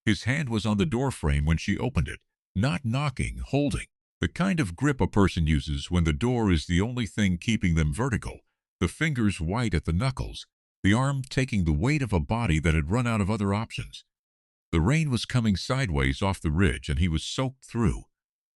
His hand was on the door frame when she opened it, not knocking, holding. The kind of grip a person uses when the door is the only thing keeping them vertical, the fingers white at the knuckles, the arm taking the weight of a body that had run out of other options. The rain was coming sideways off the ridge, and he was soaked through.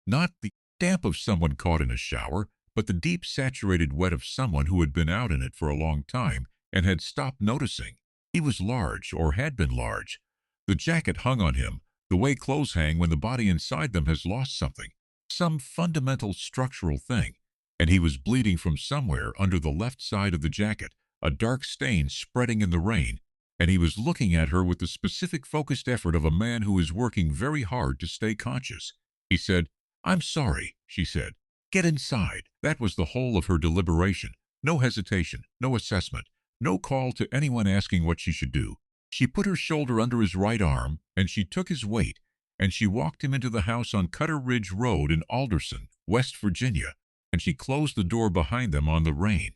Not the damp of someone caught in a shower, but the deep saturated wet of someone who had been out in it for a long time and had stopped noticing. He was large, or had been large. The jacket hung on him, the way clothes hang when the body inside them has lost something, some fundamental structural thing, and he was bleeding from somewhere under the left side of the jacket, a dark stain spreading in the rain, and he was looking at her with the specific focused effort of a man who is working very hard to stay conscious. He said, "I'm sorry," she said. "Get inside." That was the whole of her deliberation. No hesitation, no assessment, no call to anyone asking what she should do. She put her shoulder under his right arm, and she took his weight, and she walked him into the house on Cutter Ridge Road in Alderson, West Virginia, and she closed the door behind them on the rain,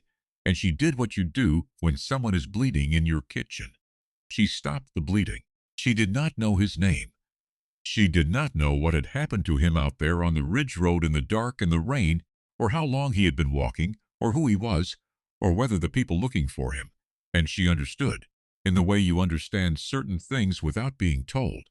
and she did what you do when someone is bleeding in your kitchen. She stopped the bleeding. She did not know his name. She did not know what had happened to him out there on the ridge road in the dark and the rain, or how long he had been walking, or who he was, or whether the people looking for him. And she understood, in the way you understand certain things without being told,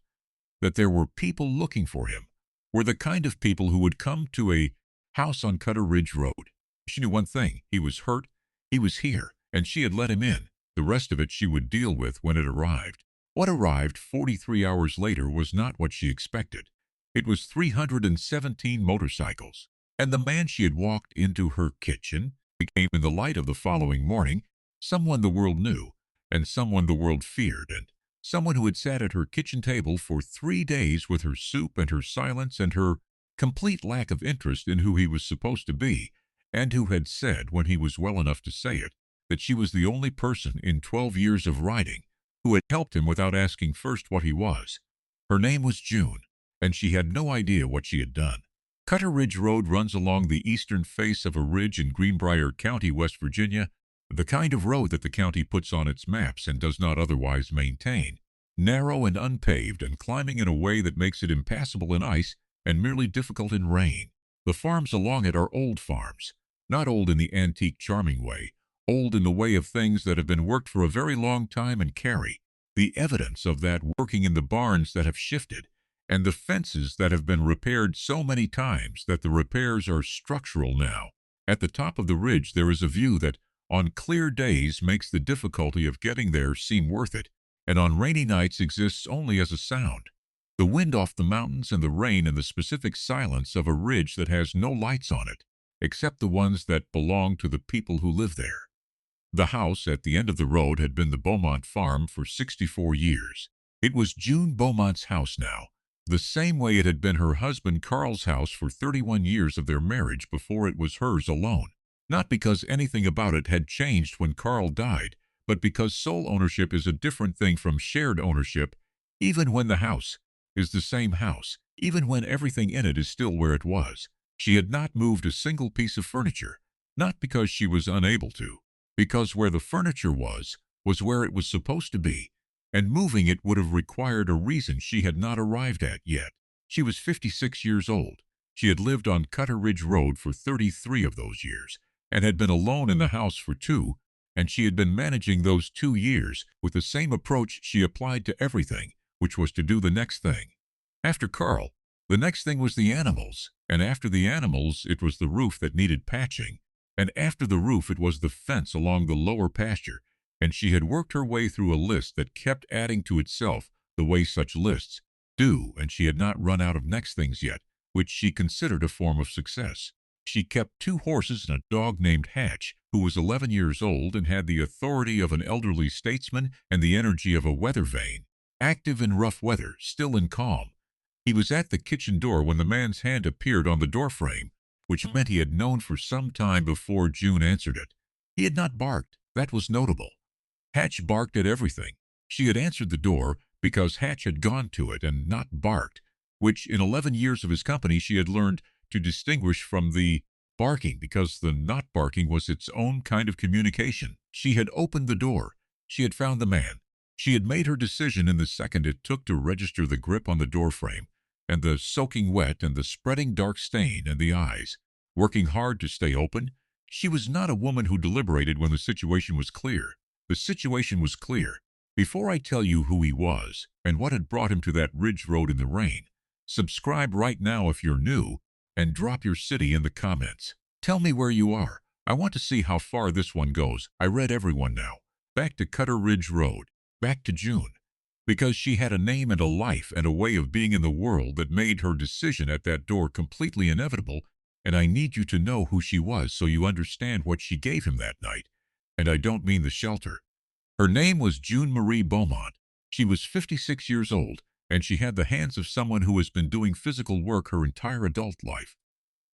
that there were people looking for him, were the kind of people who would come to a house on Cutter Ridge Road. She knew one thing: he was hurt, he was here, and she had let him in. The rest of it she would deal with when it arrived. What arrived 43 hours later was not what she expected. It was 317 motorcycles, and the man she had walked into her kitchen became, in the light of the following morning, someone the world knew, and someone the world feared, and someone who had sat at her kitchen table for 3 days with her soup and her silence and her complete lack of interest in who he was supposed to be, and who had said, when he was well enough to say it, that she was the only person in 12 years of riding who had helped him without asking first what he was. Her name was June, and she had no idea what she had done. Cutter Ridge Road runs along the eastern face of a ridge in Greenbrier County, West Virginia, the kind of road that the county puts on its maps and does not otherwise maintain, narrow and unpaved and climbing in a way that makes it impassable in ice and merely difficult in rain. The farms along it are old farms, not old in the antique charming way, old in the way of things that have been worked for a very long time and carry the evidence of that working in the barns that have shifted, and the fences that have been repaired so many times that the repairs are structural now. At the top of the ridge there is a view that, on clear days, makes the difficulty of getting there seem worth it, and on rainy nights exists only as a sound. The wind off the mountains and the rain and the specific silence of a ridge that has no lights on it, except the ones that belong to the people who live there. The house at the end of the road had been the Beaumont farm for 64 years. It was June Beaumont's house now, the same way it had been her husband Carl's house for 31 years of their marriage before it was hers alone. Not because anything about it had changed when Carl died, but because sole ownership is a different thing from shared ownership, even when the house is the same house, even when everything in it is still where it was. She had not moved a single piece of furniture, not because she was unable to, because where the furniture was where it was supposed to be, and moving it would have required a reason she had not arrived at yet. She was 56 years old. She had lived on Cutter Ridge Road for 33 of those years, and had been alone in the house for 2, and she had been managing those 2 years with the same approach she applied to everything, which was to do the next thing. After Carl, the next thing was the animals, and after the animals it was the roof that needed patching, and after the roof it was the fence along the lower pasture, and she had worked her way through a list that kept adding to itself the way such lists do, and she had not run out of next things yet, which she considered a form of success. She kept 2 horses and a dog named Hatch, who was 11 years old and had the authority of an elderly statesman and the energy of a weather vane, active in rough weather, still in calm. He was at the kitchen door when the man's hand appeared on the doorframe, which meant he had known for some time before June answered it. He had not barked. That was notable. Hatch barked at everything. She had answered the door because Hatch had gone to it and not barked, which in 11 years of his company she had learned to distinguish from the barking, because the not barking was its own kind of communication. She had opened the door. She had found the man. She had made her decision in the second it took to register the grip on the doorframe, and the soaking wet and the spreading dark stain in the eyes. Working hard to stay open, she was not a woman who deliberated when the situation was clear. The situation was clear. Before I tell you who he was and what had brought him to that ridge road in the rain, subscribe right now if you're new, and drop your city in the comments. Tell me where you are. I want to see how far this one goes. I read everyone now. Back to Cutter Ridge Road. Back to June. Because she had a name and a life and a way of being in the world that made her decision at that door completely inevitable, and I need you to know who she was so you understand what she gave him that night. And I don't mean the shelter. Her name was June Marie Beaumont. She was 56 years old, and she had the hands of someone who has been doing physical work her entire adult life.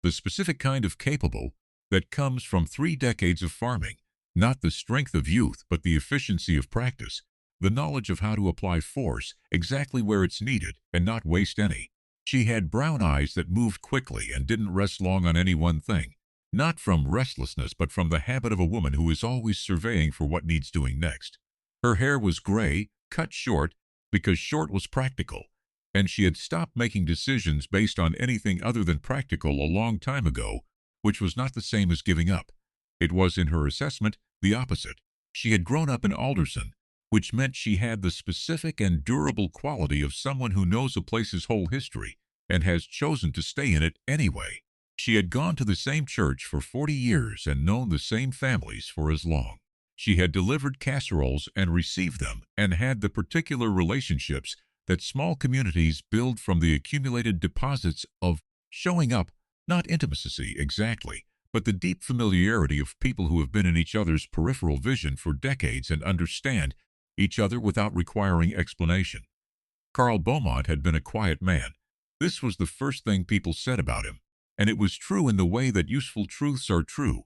The specific kind of capable that comes from 3 decades of farming, not the strength of youth but the efficiency of practice, the knowledge of how to apply force exactly where it's needed and not waste any. She had brown eyes that moved quickly and didn't rest long on any one thing, not from restlessness but from the habit of a woman who is always surveying for what needs doing next. Her hair was gray, cut short, because short was practical, and she had stopped making decisions based on anything other than practical a long time ago, which was not the same as giving up. It was, in her assessment, the opposite. She had grown up in Alderson, which meant she had the specific and durable quality of someone who knows a place's whole history and has chosen to stay in it anyway. She had gone to the same church for 40 years and known the same families for as long. She had delivered casseroles and received them and had the particular relationships that small communities build from the accumulated deposits of showing up, not intimacy exactly, but the deep familiarity of people who have been in each other's peripheral vision for decades and understand each other without requiring explanation. Carl Beaumont had been a quiet man. This was the first thing people said about him, and it was true in the way that useful truths are true.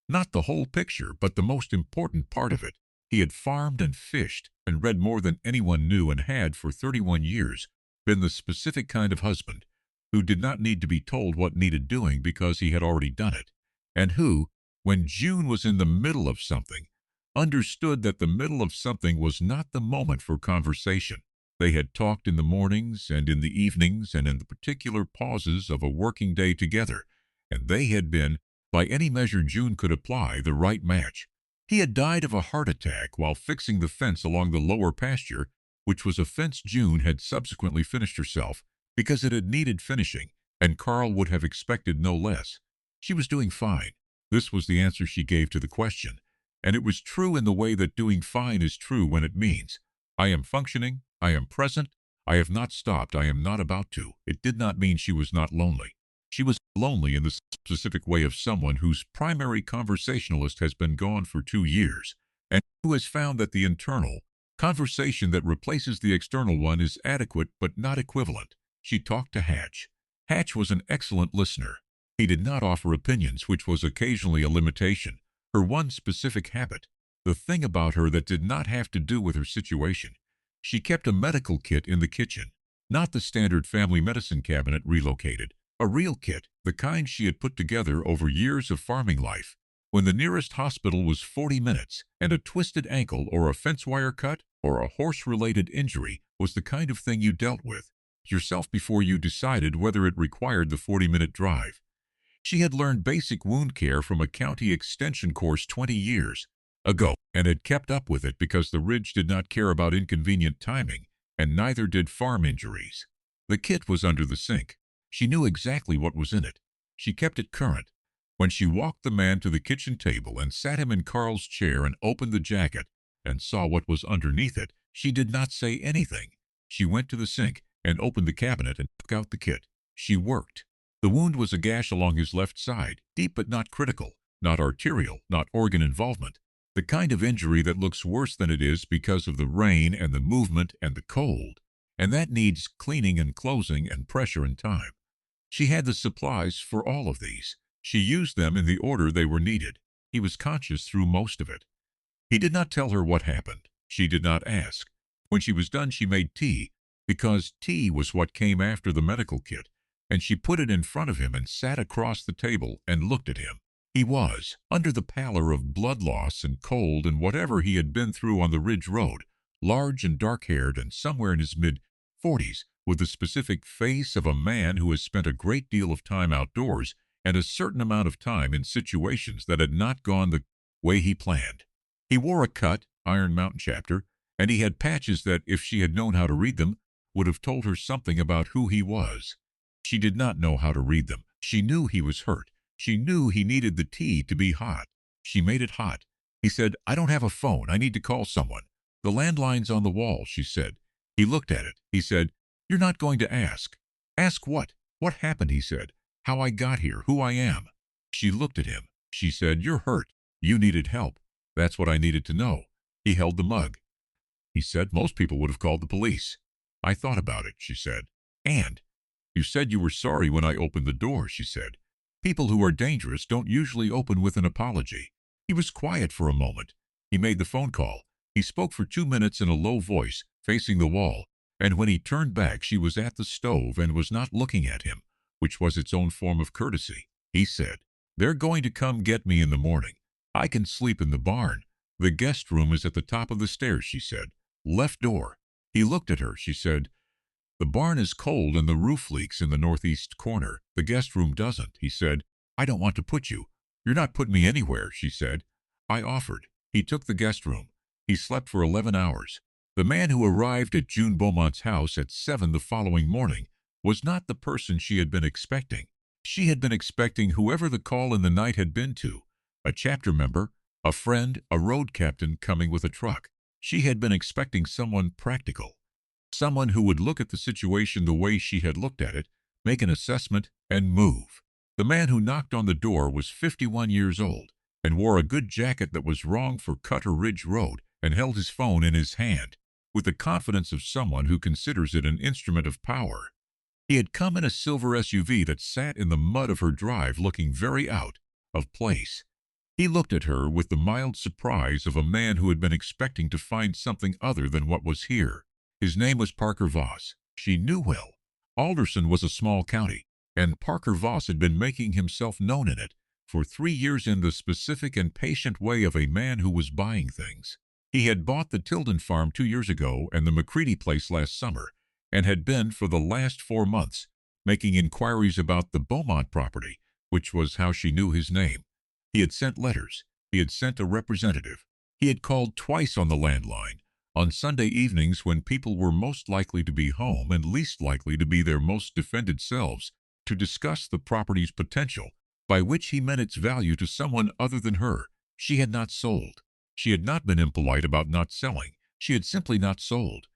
Not the whole picture, but the most important part of it. He had farmed and fished and read more than anyone knew and had, for 31 years, been the specific kind of husband who did not need to be told what needed doing because he had already done it, and who, when June was in the middle of something, understood that the middle of something was not the moment for conversation. They had talked in the mornings and in the evenings and in the particular pauses of a working day together, and they had been, by any measure June could apply, the right match. He had died of a heart attack while fixing the fence along the lower pasture, which was a fence June had subsequently finished herself because it had needed finishing, and Carl would have expected no less. She was doing fine. This was the answer she gave to the question, and it was true in the way that doing fine is true when it means, I am functioning, I am present, I have not stopped, I am not about to. It did not mean she was not lonely. She was lonely in the specific way of someone whose primary conversationalist has been gone for 2 years, and who has found that the internal conversation that replaces the external one is adequate but not equivalent. She talked to Hatch. Hatch was an excellent listener. He did not offer opinions, which was occasionally a limitation, her one specific habit, the thing about her that did not have to do with her situation. She kept a medical kit in the kitchen, not the standard family medicine cabinet relocated, a real kit, the kind she had put together over years of farming life. When the nearest hospital was 40 minutes, and a twisted ankle or a fence wire cut or a horse-related injury was the kind of thing you dealt with yourself before you decided whether it required the 40-minute drive. She had learned basic wound care from a county extension course 20 years ago and had kept up with it because the Ridge did not care about inconvenient timing, and neither did farm injuries. The kit was under the sink. She knew exactly what was in it. She kept it current. When she walked the man to the kitchen table and sat him in Carl's chair and opened the jacket and saw what was underneath it, she did not say anything. She went to the sink and opened the cabinet and took out the kit. She worked. The wound was a gash along his left side, deep but not critical, not arterial, not organ involvement, the kind of injury that looks worse than it is because of the rain and the movement and the cold, and that needs cleaning and closing and pressure and time. She had the supplies for all of these. She used them in the order they were needed. He was conscious through most of it. He did not tell her what happened. She did not ask. When she was done, she made tea, because tea was what came after the medical kit, and she put it in front of him and sat across the table and looked at him. He was, under the pallor of blood loss and cold and whatever he had been through on the Ridge Road, large and dark-haired and somewhere in his mid-40s, with the specific face of a man who has spent a great deal of time outdoors and a certain amount of time in situations that had not gone the way he planned. He wore a cut Iron Mountain chapter, and he had patches that, if she had known how to read them, would have told her something about who he was. She did not know how to read them. She knew he was hurt. She knew he needed the tea to be hot. She made it hot. He said, "I don't have a phone. I need to call someone." "The landline's on the wall," she said. He looked at it. He said, "You're not going to ask." "Ask what?" "What happened," he said. "How I got here, who I am." She looked at him. She said, "You're hurt. You needed help. That's what I needed to know." He held the mug. He said, "Most people would have called the police." "I thought about it," she said. "And you said you were sorry when I opened the door," she said. "People who are dangerous don't usually open with an apology." He was quiet for a moment. He made the phone call. He spoke for 2 minutes in a low voice, facing the wall, and when he turned back she was at the stove and was not looking at him, which was its own form of courtesy. He said, "They're going to come get me in the morning. I can sleep in the barn. The guest room is at the top of the stairs," she said. "Left door." He looked at her. She said, "The barn is cold and the roof leaks in the northeast corner. The guest room doesn't." He said, "I don't want to put you." "You're not putting me anywhere," she said. I offered. He took the guest room. He slept for 11 hours. The man who arrived at June Beaumont's house at 7 the following morning was not the person she had been expecting. She had been expecting whoever the call in the night had been to, a chapter member, a friend, a road captain coming with a truck. She had been expecting someone practical, someone who would look at the situation the way she had looked at it, make an assessment, and move. The man who knocked on the door was 51 years old and wore a good jacket that was wrong for Cutter Ridge Road and held his phone in his hand with the confidence of someone who considers it an instrument of power. He had come in a silver SUV that sat in the mud of her drive looking very out of place. He looked at her with the mild surprise of a man who had been expecting to find something other than what was here. His name was Parker Voss. She knew well. Alderson was a small county, and Parker Voss had been making himself known in it for 3 years in the specific and patient way of a man who was buying things. He had bought the Tilden farm 2 years ago and the McCready place last summer, and had been for the last 4 months making inquiries about the Beaumont property, which was how she knew his name. He had sent letters. He had sent a representative. He had called twice on the landline, on Sunday evenings when people were most likely to be home and least likely to be their most defended selves, to discuss the property's potential, by which he meant its value to someone other than her. She had not sold. She had not been impolite about not selling. She had simply not sold.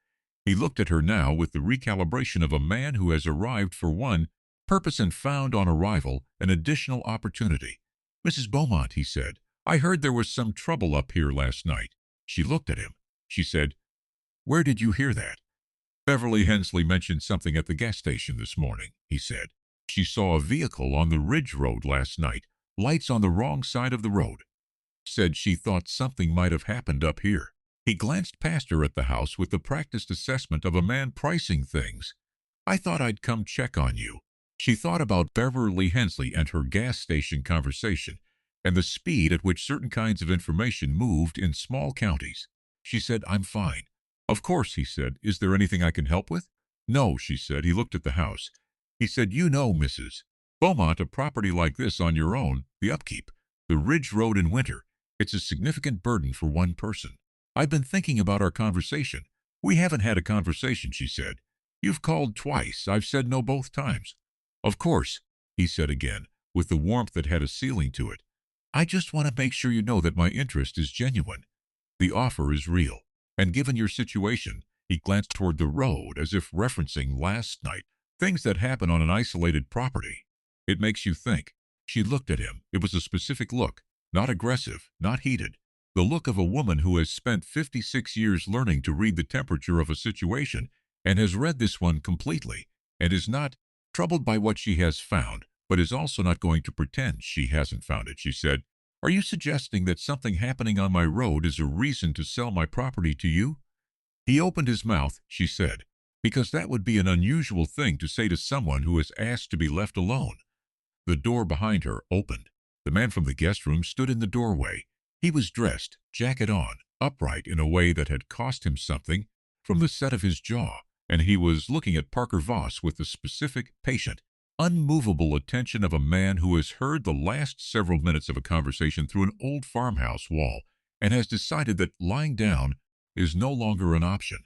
He looked at her now with the recalibration of a man who has arrived for one purpose and found on arrival an additional opportunity. "Mrs. Beaumont," he said, "I heard there was some trouble up here last night." She looked at him. She said, "Where did you hear that?" "Beverly Hensley mentioned something at the gas station this morning," he said. "She saw a vehicle on the Ridge Road last night, lights on the wrong side of the road. Said she thought something might have happened up here." He glanced past her at the house with the practiced assessment of a man pricing things. "I thought I'd come check on you." She thought about Beverly Hensley and her gas station conversation, and the speed at which certain kinds of information moved in small counties. She said, "I'm fine." "Of course," he said. "Is there anything I can help with?" "No," she said. He looked at the house. He said, "You know, Mrs. Beaumont, a property like this on your own, the upkeep, the Ridge Road in winter, it's a significant burden for one person. I've been thinking about our conversation." "We haven't had a conversation," she said. "You've called twice. I've said no both times." "Of course," he said again, with the warmth that had a ceiling to it. "I just want to make sure you know that my interest is genuine. The offer is real. And given your situation," he glanced toward the road as if referencing last night, "things that happen on an isolated property, it makes you think." She looked at him. It was a specific look, not aggressive, not heated. The look of a woman who has spent 56 years learning to read the temperature of a situation and has read this one completely, and is not troubled by what she has found, but is also not going to pretend she hasn't found it. She said, "Are you suggesting that something happening on my road is a reason to sell my property to you?" He opened his mouth. She said, "Because that would be an unusual thing to say to someone who has asked to be left alone." The door behind her opened. The man from the guest room stood in the doorway. He was dressed, jacket on, upright in a way that had cost him something from the set of his jaw, and he was looking at Parker Voss with the specific, patient, unmovable attention of a man who has heard the last several minutes of a conversation through an old farmhouse wall and has decided that lying down is no longer an option.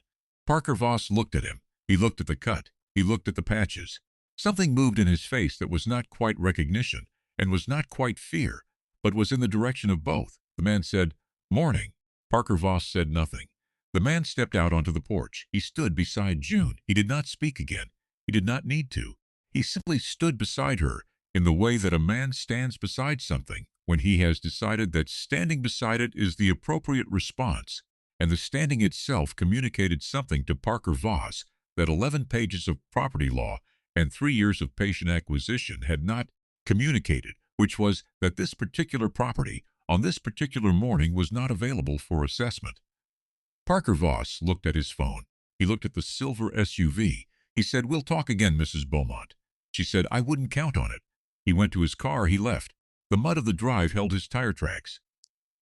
Parker Voss looked at him. He looked at the cut. He looked at the patches. Something moved in his face that was not quite recognition and was not quite fear, but was in the direction of both. The man said, "Morning." Parker Voss said nothing. The man stepped out onto the porch. He stood beside June. He did not speak again. He did not need to. He simply stood beside her in the way that a man stands beside something when he has decided that standing beside it is the appropriate response, and the standing itself communicated something to Parker Voss that 11 pages of property law and 3 years of patient acquisition had not communicated, which was that this particular property on this particular morning was not available for assessment. Parker Voss looked at his phone. He looked at the silver SUV. He said, "We'll talk again, Mrs. Beaumont." She said, "I wouldn't count on it." He went to his car. He left. The mud of the drive held his tire tracks.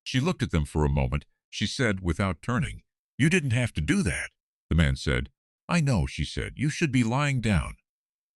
She looked at them for a moment. She said, without turning, "You didn't have to do that." The man said, "I know," she said. "You should be lying down."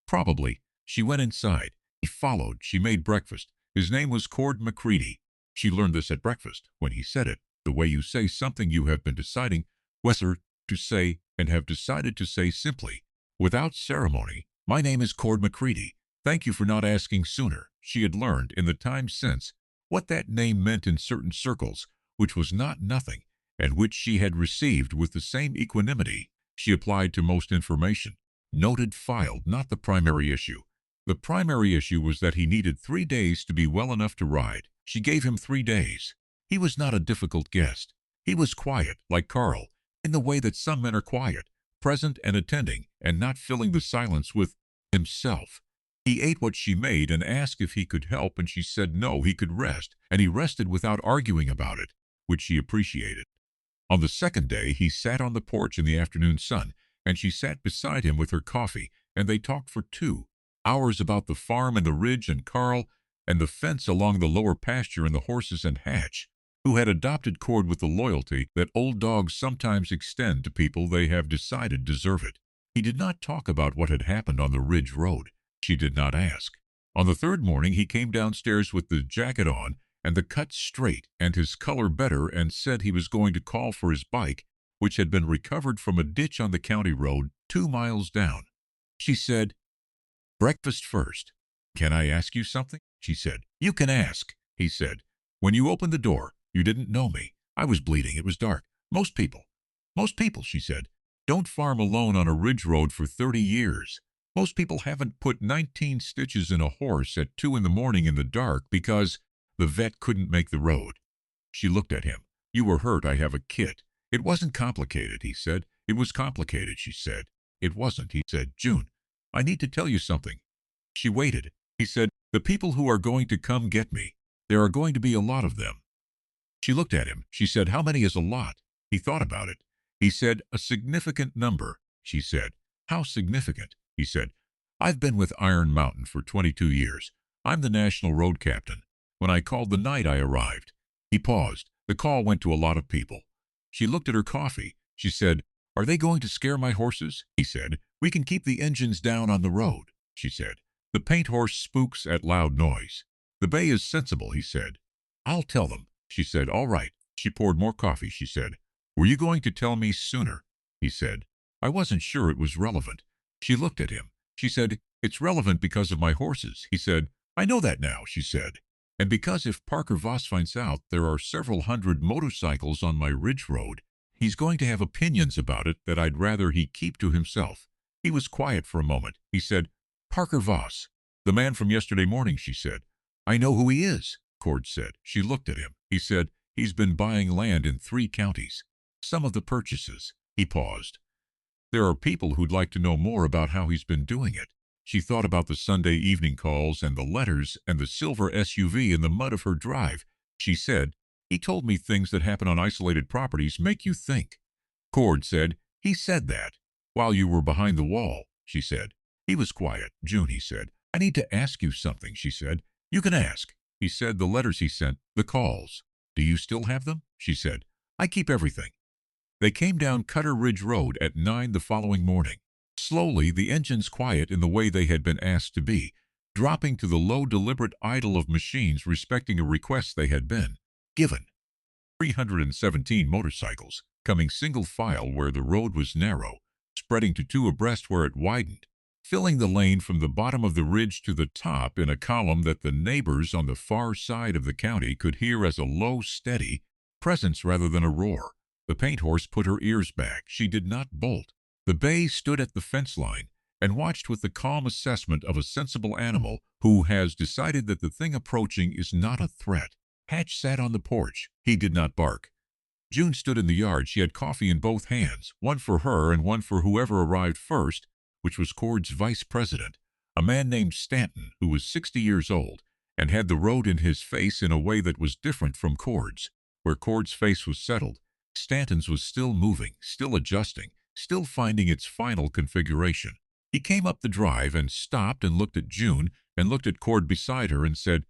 Probably. She went inside. He followed. She made breakfast. His name was Cord McCready. She learned this at breakfast when he said it, the way you say something you have been deciding whether to say and have decided to say simply, without ceremony. "My name is Cord McCready. Thank you for not asking sooner." She had learned in the time since what that name meant in certain circles, which was not nothing, and which she had received with the same equanimity she applied to most information. Noted, filed, not the primary issue. The primary issue was that he needed 3 days to be well enough to ride. She gave him 3 days. He was not a difficult guest. He was quiet, like Carl, in the way that some men are quiet, present and attending, and not filling the silence with himself. He ate what she made and asked if he could help, and she said no, he could rest, and he rested without arguing about it, which she appreciated. On the second day, he sat on the porch in the afternoon sun, and she sat beside him with her coffee, and they talked for 2 hours about the farm and the ridge and Carl and the fence along the lower pasture and the horses and Hatch, who had adopted Cord with the loyalty that old dogs sometimes extend to people they have decided deserve it. He did not talk about what had happened on the Ridge Road. She did not ask. On the third morning he came downstairs with the jacket on and the cut straight and his color better, and said he was going to call for his bike, which had been recovered from a ditch on the county road 2 miles down. She said, "Breakfast first." "Can I ask you something?" She said. "You can ask." He said, "When you opened the door, you didn't know me. I was bleeding. It was dark. Most people, she said, don't farm alone on a ridge road for 30 years. Most people haven't put 19 stitches in a horse at 2 in the morning in the dark because the vet couldn't make the road." She looked at him. "You were hurt. I have a kit." "It wasn't complicated," he said. "It was complicated," she said. "It wasn't," he said. "June, I need to tell you something." She waited. He said, "The people who are going to come get me, there are going to be a lot of them." She looked at him. She said, "How many is a lot?" He thought about it. He said, "A significant number." She said, "How significant?" He said, "I've been with Iron Mountain for 22 years. I'm the national road captain. When I called the night I arrived." He paused. "The call went to a lot of people." She looked at her coffee. She said, "Are they going to scare my horses?" He said, "We can keep the engines down on the road." She said, "The paint horse spooks at loud noise." "The bay is sensible," he said. "I'll tell them." She said, "All right." She poured more coffee. She said, "Were you going to tell me sooner?" He said, "I wasn't sure it was relevant." She looked at him. She said, "It's relevant because of my horses." He said, "I know that now," she said. "And because if Parker Voss finds out there are several hundred motorcycles on my ridge road, he's going to have opinions about it that I'd rather he keep to himself." He was quiet for a moment. He said, "Parker Voss." "The man from yesterday morning," she said. "I know who he is," Cord said. She looked at him. He said, "He's been buying land in 3 counties. Some of the purchases." He paused. "There are people who'd like to know more about how he's been doing it." She thought about the Sunday evening calls and the letters and the silver SUV in the mud of her drive. She said, "He told me things that happen on isolated properties make you think." Cord said, "He said that while you were behind the wall," she said. He was quiet. "June," he said, "I need to ask you something," she said. "You can ask." He said, "The letters he sent, the calls. Do you still have them?" She said, I keep everything. They came down Cutter Ridge Road at 9 the following morning. Slowly, the engines quiet in the way they had been asked to be, dropping to the low, deliberate idle of machines respecting a request they had been given. 317 motorcycles, coming single file where the road was narrow, spreading to two abreast where it widened, filling the lane from the bottom of the ridge to the top in a column that the neighbors on the far side of the county could hear as a low, steady presence rather than a roar. The paint horse put her ears back. She did not bolt. The bay stood at the fence line and watched with the calm assessment of a sensible animal who has decided that the thing approaching is not a threat. Hatch sat on the porch. He did not bark. June stood in the yard. She had coffee in both hands, one for her and one for whoever arrived first, which was Cord's vice president, a man named Stanton, who was 60 years old and had the road in his face in a way that was different from Cord's. Where Cord's face was settled, Stanton's was still moving, still adjusting, still finding its final configuration. He came up the drive and stopped and looked at June and looked at Cord beside her and said,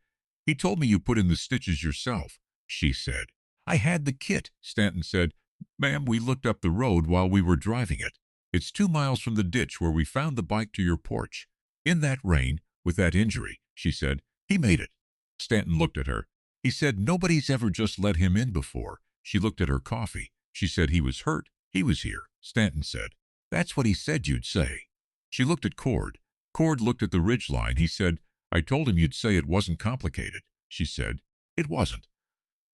"He told me you put in the stitches yourself," she said. "I had the kit," Stanton said. "Ma'am, we looked up the road while we were driving it. It's 2 miles from the ditch where we found the bike to your porch. In that rain, with that injury," she said. "He made it." Stanton looked at her. He said, "Nobody's ever just let him in before." She looked at her coffee. She said, "He was hurt. He was here." Stanton said, "That's what he said you'd say." She looked at Cord. Cord looked at the ridge line. He said, "I told him you'd say it wasn't complicated." She said, "It wasn't."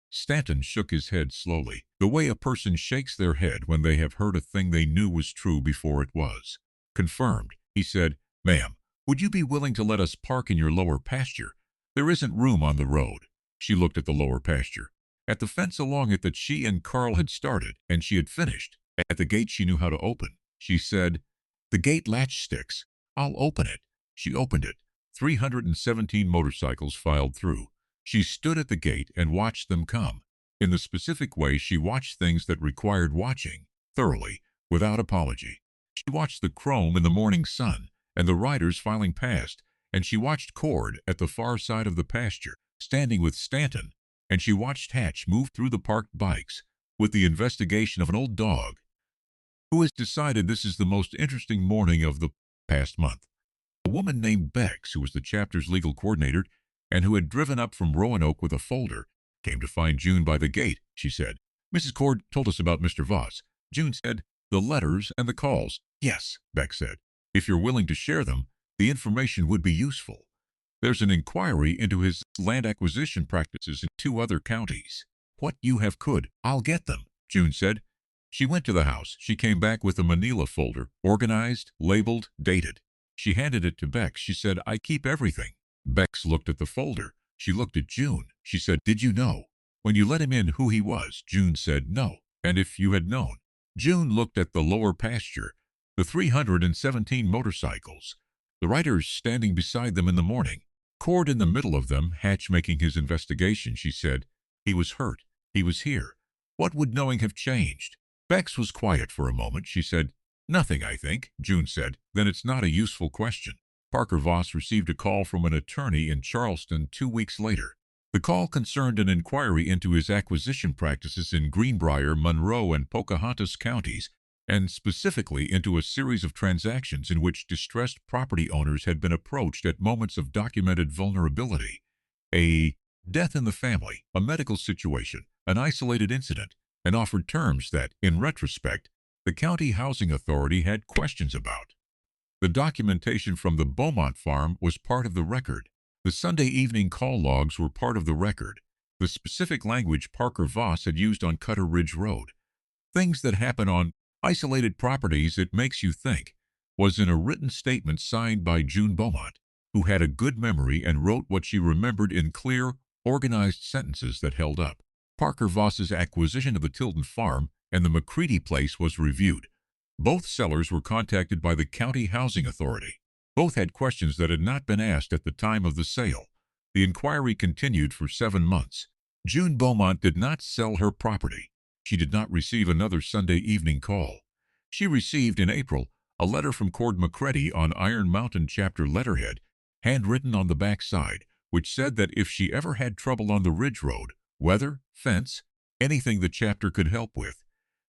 Stanton shook his head slowly, the way a person shakes their head when they have heard a thing they knew was true before it was. Confirmed, he said, "Ma'am, would you be willing to let us park in your lower pasture? There isn't room on the road." She looked at the lower pasture, at the fence along it that she and Carl had started, and she had finished, at the gate she knew how to open. She said, "The gate latch sticks. I'll open it." She opened it. 317 motorcycles filed through. She stood at the gate and watched them come. In the specific way she watched things that required watching, thoroughly, without apology. She watched the chrome in the morning sun, and the riders filing past, and she watched Cord at the far side of the pasture, standing with Stanton, and she watched Hatch move through the parked bikes, with the investigation of an old dog, who has decided this is the most interesting morning of the past month. A woman named Bex, who was the chapter's legal coordinator, and who had driven up from Roanoke with a folder, came to find June by the gate. She said, "Mrs. Cord told us about Mr. Voss." June said, "The letters and the calls." "Yes," Bex said. "If you're willing to share them, the information would be useful. There's an inquiry into his land acquisition practices in 2 other counties." "What you have could. I'll get them," June said. She went to the house. She came back with a manila folder, organized, labeled, dated. She handed it to Bex. She said, "I keep everything." Bex looked at the folder. She looked at June. She said, "Did you know, when you let him in, who he was?" June said, "No." "And if you had known?" June looked at the lower pasture, the 317 motorcycles, the riders standing beside them in the morning, Cord in the middle of them, Hatch making his investigation. She said, "He was hurt. He was here. What would knowing have changed?" Bex was quiet for a moment. She said, "Nothing, I think." June said, "Then it's not a useful question." Parker Voss received a call from an attorney in Charleston 2 weeks later. The call concerned an inquiry into his acquisition practices in Greenbrier, Monroe, and Pocahontas counties, and specifically into a series of transactions in which distressed property owners had been approached at moments of documented vulnerability. A death in the family, a medical situation, an isolated incident, and offered terms that, in retrospect, the county housing authority had questions about. The documentation from the Beaumont farm was part of the record. The Sunday evening call logs were part of the record. The specific language Parker Voss had used on Cutter Ridge Road, things that happen on isolated properties, it makes you think, was in a written statement signed by June Beaumont, who had a good memory and wrote what she remembered in clear, organized sentences that held up. Parker Voss's acquisition of the Tilden farm and the McCready place was reviewed. Both sellers were contacted by the County Housing Authority. Both had questions that had not been asked at the time of the sale. The inquiry continued for 7 months. June Beaumont did not sell her property. She did not receive another Sunday evening call. She received in April a letter from Cord McCready on Iron Mountain chapter letterhead, handwritten on the back side, which said that if she ever had trouble on the Ridge Road, weather, fence, anything the chapter could help with.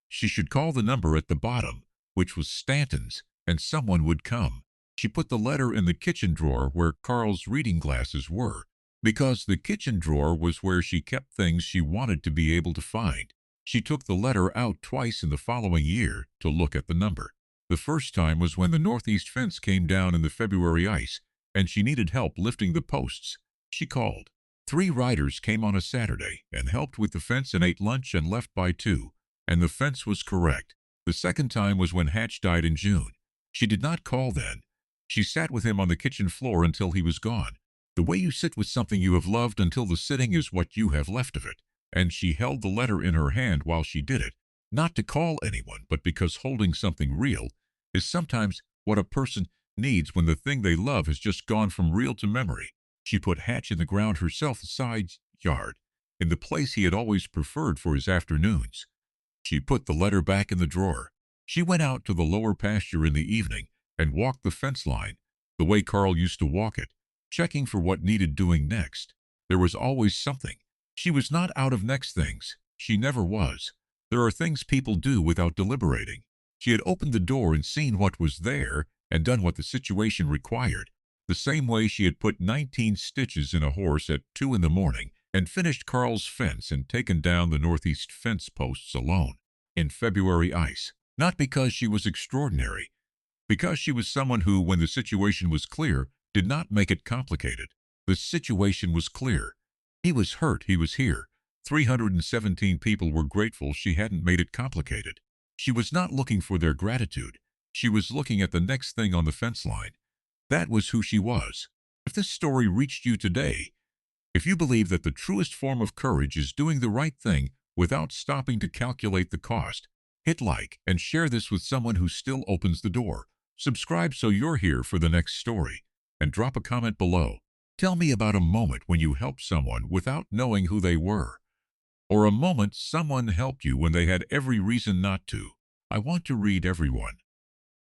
She should call the number at the bottom, which was Stanton's, and someone would come. She put the letter in the kitchen drawer where Carl's reading glasses were, because the kitchen drawer was where she kept things she wanted to be able to find. She took the letter out twice in the following year to look at the number. The first time was when the northeast fence came down in the February ice, and she needed help lifting the posts. She called. 3 riders came on a Saturday and helped with the fence and ate lunch and left by 2, and the fence was correct. The second time was when Hatch died in June. She did not call then. She sat with him on the kitchen floor until he was gone. The way you sit with something you have loved until the sitting is what you have left of it. And she held the letter in her hand while she did it, not to call anyone, but because holding something real is sometimes what a person needs when the thing they love has just gone from real to memory. She put Hatch in the ground herself, the side yard, in the place he had always preferred for his afternoons. She put the letter back in the drawer. She went out to the lower pasture in the evening and walked the fence line, the way Carl used to walk it, checking for what needed doing next. There was always something. She was not out of next things. She never was. There are things people do without deliberating. She had opened the door and seen what was there and done what the situation required, the same way she had put 19 stitches in a horse at 2 in the morning and finished Carl's fence and taken down the northeast fence posts alone in February ice. Not because she was extraordinary, because she was someone who, when the situation was clear, did not make it complicated. The situation was clear. He was hurt. He was here. 317 people were grateful she hadn't made it complicated. She was not looking for their gratitude. She was looking at the next thing on the fence line. That was who she was. If this story reached you today, if you believe that the truest form of courage is doing the right thing without stopping to calculate the cost, hit like and share this with someone who still opens the door. Subscribe so you're here for the next story, and drop a comment below. Tell me about a moment when you helped someone without knowing who they were, or a moment someone helped you when they had every reason not to. I want to read everyone.